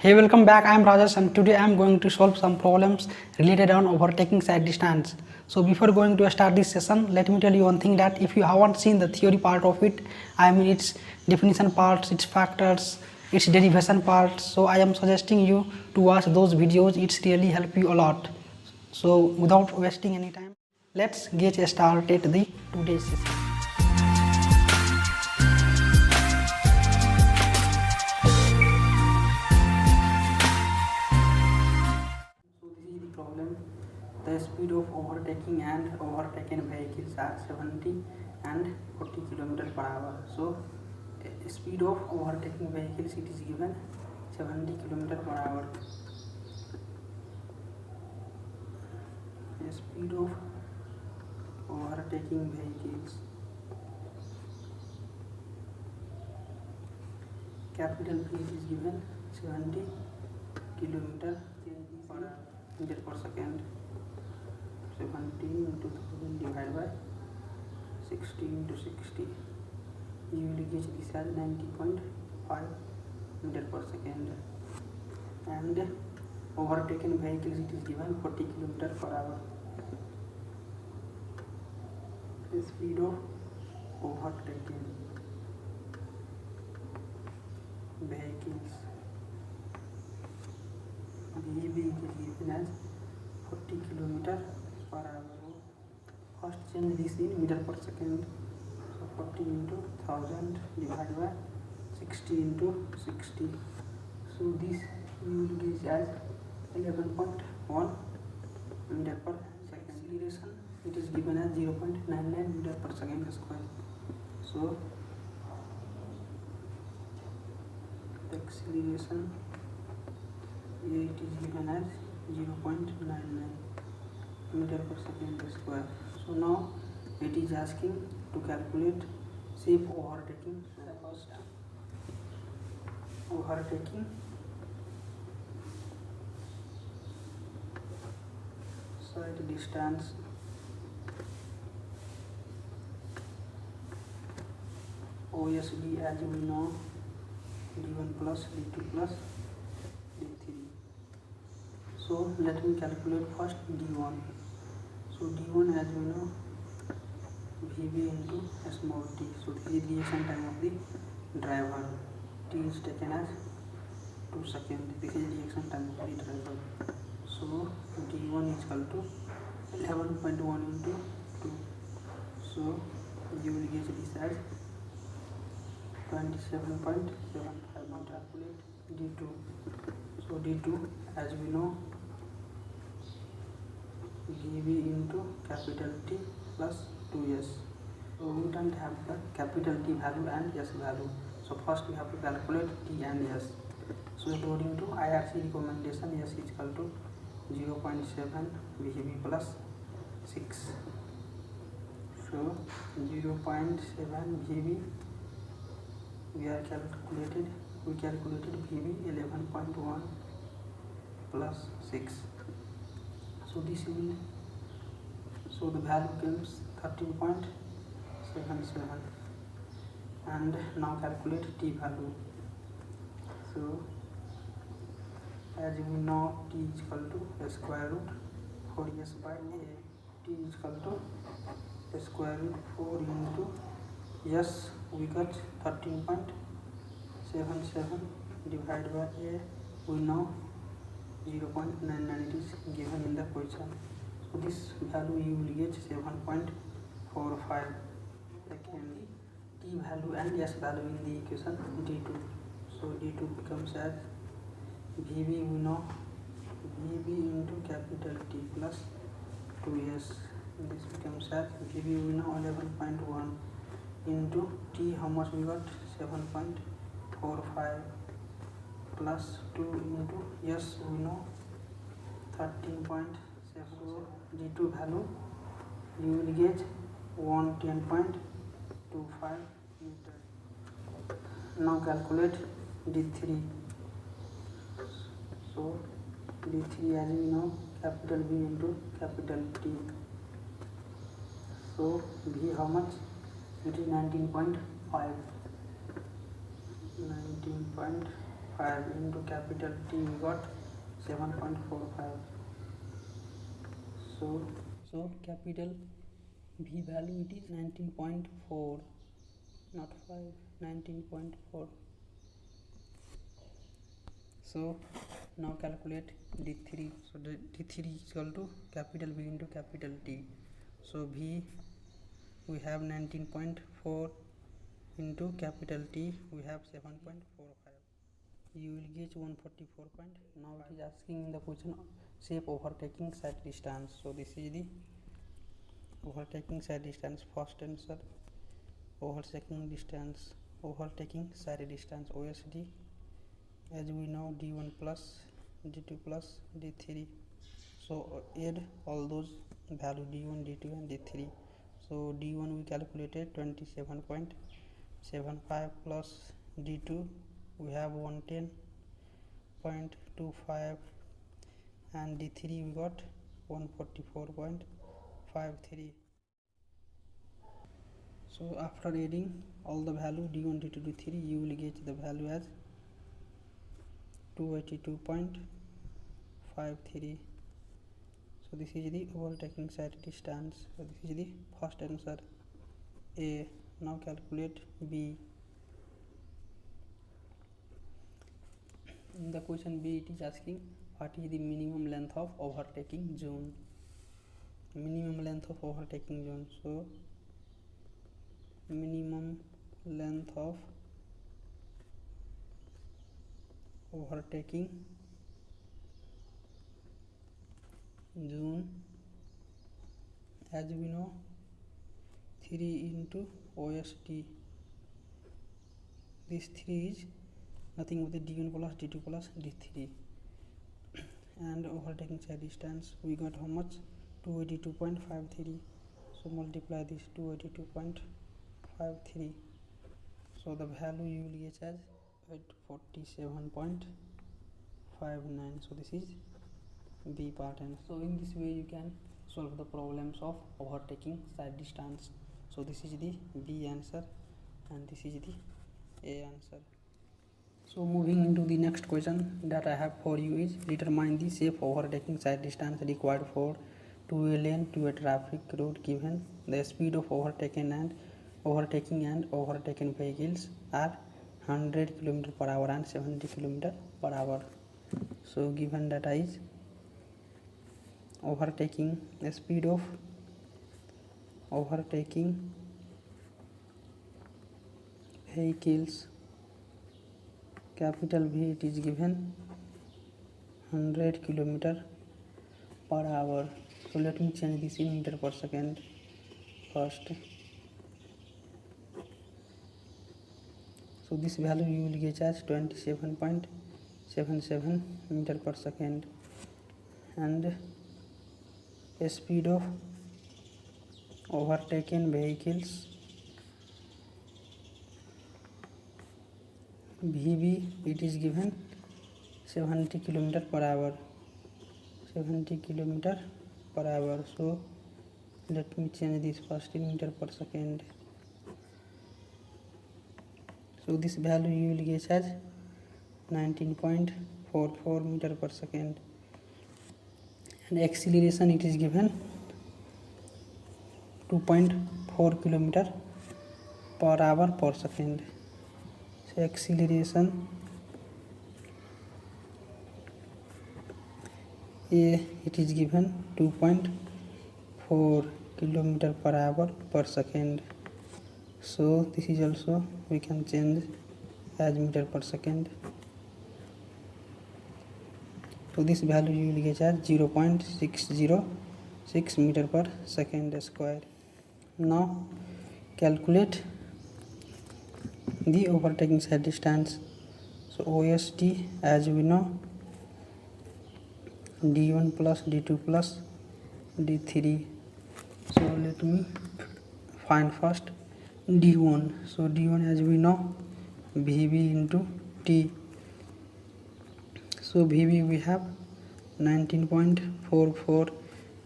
Hey, welcome back. I am Rajesh and today I am going to solve some problems related on overtaking side distance. So before going to start this session, let me tell you one thing that if you haven't seen the theory part of it, I mean its definition parts, its factors, its derivation parts, so I am suggesting you to watch those videos. It's really help you a lot. So without wasting any time, let's get started the today's session. So this is the problem. The speed of overtaking and overtaken vehicles are 70 and 40 km per hour. So speed of overtaking vehicles, it is given 70 km per hour. The speed of overtaking vehicles, capital P is given 70 km per meter per second. 70 into 1000 divided by 60 into 60. You will get this as 90.5 meter per second. And overtaken vehicles, it is given 40 km per hour. The speed of overtaken vehicles, VB is given as 40 km per hour. First change this in meter per second. So 40 into 1000 divided by 60 into 60. So this you will get as 11.1 meter per second. Acceleration, it is given as 0.99 meter per second square. So the acceleration, it is given as 0.99 meter per second square. So now it is asking to calculate safe overtaking. First overtaking side distance, OSD as we know, d1 plus d2 plus d3. So let me calculate first d1. So d1 as we know, VB into small t. So this is the reaction time of the driver. T is taken as 2 seconds. This is reaction time of the driver. So d1 is equal to 11.1 into 2. So you will get this as 27.75. Now calculate d2. So d2 as we know, VB into capital T plus 2s. So we don't have the capital T value and s value. So first we have to calculate T and s. So according to IRC recommendation, s is equal to 0.7 VB plus 6. So 0.7 VB we calculated VB 11.1 plus 6. So this will, so the value comes 13.77. and now calculate T value. So as we know, T is equal to a square root 4s by a. T is equal to a square root 4 into s, we got 13.77 divided by a, we know 0.99, it is given in the question. So this value you will get 7.45. Secondly, T value and s value in the equation d2. So d2 becomes as VB, we know VB into capital T plus 2s. This becomes as VB, we know 11.1 into T, how much we got, 7.45 plus 2 into s, we know 13.7. So d2 value you will get 110.25 meter. Now calculate d3. So d3 as we know, capital V into capital T. So V how much? It is 19.5. 19.5 5 into capital T, we got 7.45. So capital V value, it is 19.4, not 5, 19.4. So now calculate D3. So D3 is equal to capital V into capital T. So V, we have 19.4 into capital T, we have 7.45. You will get 144 point. Now it is asking in the question shape overtaking side distance. So this is the overtaking side distance. First answer, overtaking side distance, OSD, as we know, D1 plus D2 plus D3. So add all those value D1, D2 and D3. So D1 we calculated 27.75 plus D2 we have 110.25 and D3 we got 144.53. So after adding all the value D1, D2, D3, you will get the value as 282.53. So this is the overtaking side distance. So this is the first answer, A. Now calculate B. In the question B, it is asking what is the minimum length of overtaking zone. Minimum length of overtaking zone. So minimum length of overtaking zone, as we know, 3 into OSD. This 3 is nothing but the D1 plus D2 plus D3, and overtaking side distance we got how much, 282.53. so multiply this 282.53. so the value you will get as 847.59. so this is B part. And so in this way you can solve the problems of overtaking side distance. So this is the B answer and this is the A answer. So moving into the next question that I have for you is, determine the safe overtaking side distance required for 2A lane to a traffic road given the speed of overtaking and overtaken vehicles are 100 km per hour and 70 km per hour. So given data is overtaking, the speed of overtaking vehicles, capital V, it is given 100 km per hour. So let me change this in meter per second first. So this value you will get as 27.77 meter per second, and a speed of overtaken vehicles VB, it is given 70 km per hour. 70 km per hour. So let me change this first in meter per second. So this value you will get as 19.44 meter per second, and acceleration it is given 2.4 km per hour per second. So acceleration A, it is given 2.4 km per hour per second. So this is also we can change as meter per second. So this value you will get as 0.606 meter per second square. Now calculate the overtaking side distance. So OSD, as we know, D1 plus D2 plus D3. So let me find first D1. So D1, as we know, VB into T. So VB we have 19.44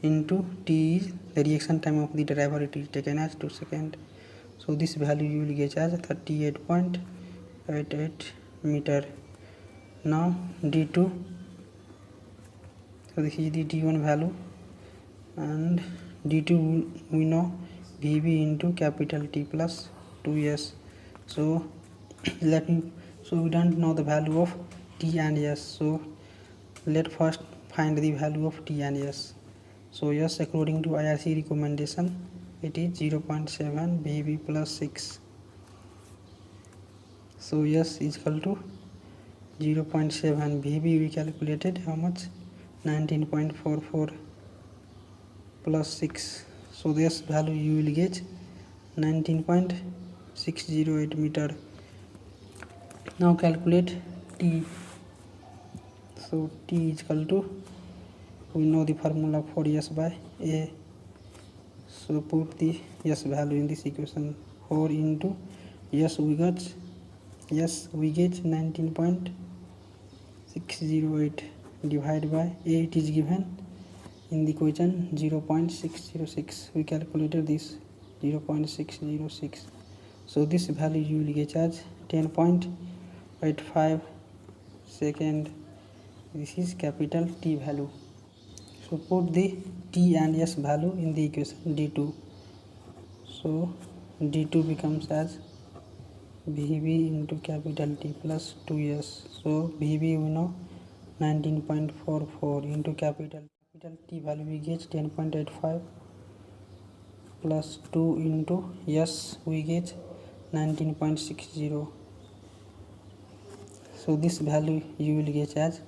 into T is the reaction time of the driver, it is taken as 2 seconds. So this value you will get as 38.88 meter. Now d2, so this is the d1 value, and d2 we know Vb into capital T plus 2s. So so we don't know the value of T and S, so let first find the value of T and S. So yes, according to IRC recommendation, it is 0.7 Vb plus 6. So yes is equal to 0.7 Vb. We calculated how much? 19.44 plus 6. So this value you will get 19.608 meter. Now calculate T. So T is equal to, we know the formula for S by A. So put the S value in this equation. 4 into S we get 19.608 divided by A. It is given in the question 0.606. We calculated this 0.606. So this value you will get as 10.85 second. This is capital T value. So put the T and S value in the equation d2. So d2 becomes as Vb into capital T plus 2s. So Vb we know 19.44 into capital T value we get 10.85 plus 2 into S we get 19.60. So this value you will get as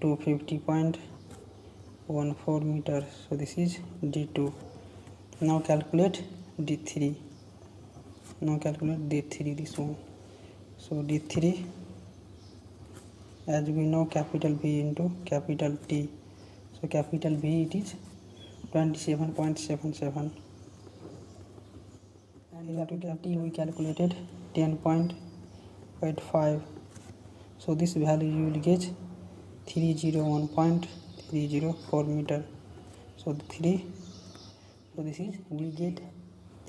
250.14 meter. So this is d2. Now calculate d3. This one. So d3, as we know, capital V into capital T. So capital V it is 27.77, and into capital T we calculated 10.85. So this value you will get 301.304 meter. So this is we get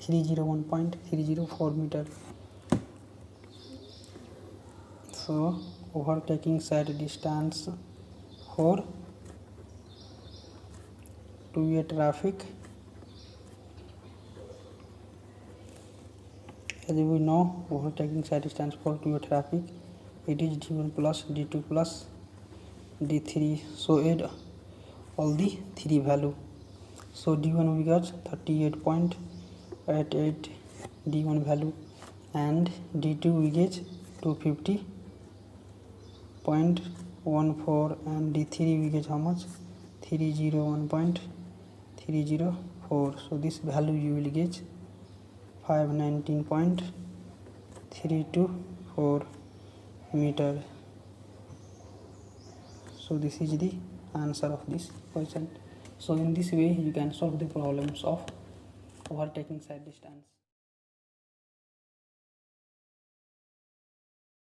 301.304 meter. So overtaking side distance for two-way traffic, as we know, overtaking side distance for two-way traffic, it is d1 plus d2 plus d3. So add all the three value. So d1 we got 38.88 d1 value, and d2 we get 250.14, and d3 we get how much? 301.304. So this value you will get 519.324 meter. So this is the answer of this question. So in this way you can solve the problems of overtaking side distance.